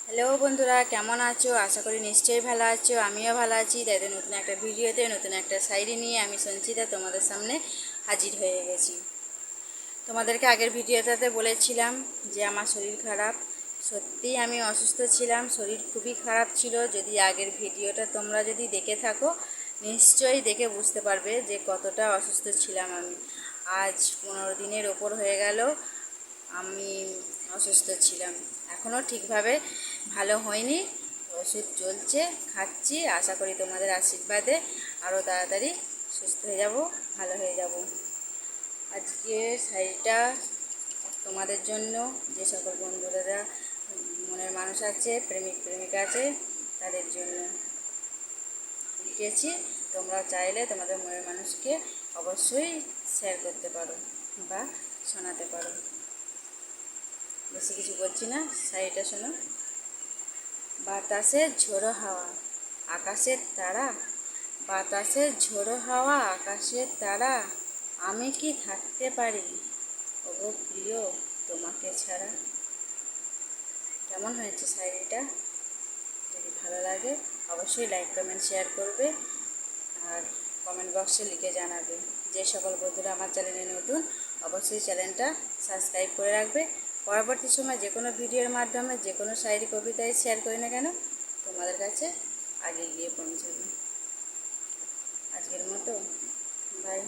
Hello বন্ধুরা, কেমন আছো? আশা করি নিশ্চয়ই ভালো আছো। আমিও ভালো আছি। তাই তো নতুন একটা ভিডিওতে নতুন একটা শাড়ি নিয়ে আমি সঞ্চিতা তোমাদের সামনে হাজির হয়ে গেছি। তোমাদেরকে আগের ভিডিওটাতে বলেছিলাম যে আমার শরীর খারাপ। সত্যিই আমি অসুস্থ ছিলাম, শরীর খুবই খারাপ ছিল। যদি আগের ভিডিওটা তোমরা যদি দেখে থাকো, নিশ্চয়ই দেখে বুঝতে পারবে যে কতটা অসুস্থ ছিলাম আমি। আজ 15 দিনের ওপর হয়ে গেল আমি অসুস্থ ছিলাম। এখনও ঠিকভাবে ভালো হয়নি, ওষুধ চলছে, খাচ্ছি। আশা করি তোমাদের আশীর্বাদে আরও তাড়াতাড়ি সুস্থ হয়ে যাব, ভালো হয়ে যাব। আজকে শাড়িটা তোমাদের জন্য, যে সকল বন্ধুরা মনের মানুষ আছে, প্রেমিক প্রেমিকা আছে, তাদের জন্য লিখেছি। তোমরা চাইলে তোমাদের মনের মানুষকে অবশ্যই শেয়ার করতে পারো বা শোনাতে পারো। বেশি কিছু বলছি না, শাড়িটা শোনো। বাতাসের ঝোড়ো হাওয়া, আকাশের তারা, বাতাসের ঝোড়ো হাওয়া, আকাশের তারা, আমি কি থাকতে পারি ওগো প্রিয় তোমাকে ছাড়া। কেমন হয়েছে শাড়িটা? যদি ভালো লাগে অবশ্যই লাইক কমেন্ট শেয়ার করবে আর কমেন্ট বক্সে লিখে জানাবে। যে সকল বন্ধুরা আমার চ্যানেলে নতুন, অবশ্যই চ্যানেলটা সাবস্ক্রাইব করে রাখবে। পরবর্তী সময় যে কোনো ভিডিওর মাধ্যমে যে কোনো শায়রি কবিতায় শেয়ার করি না কেন, তোমাদের কাছে আগে গিয়ে পৌঁছাবে। আজকের মতো বাই।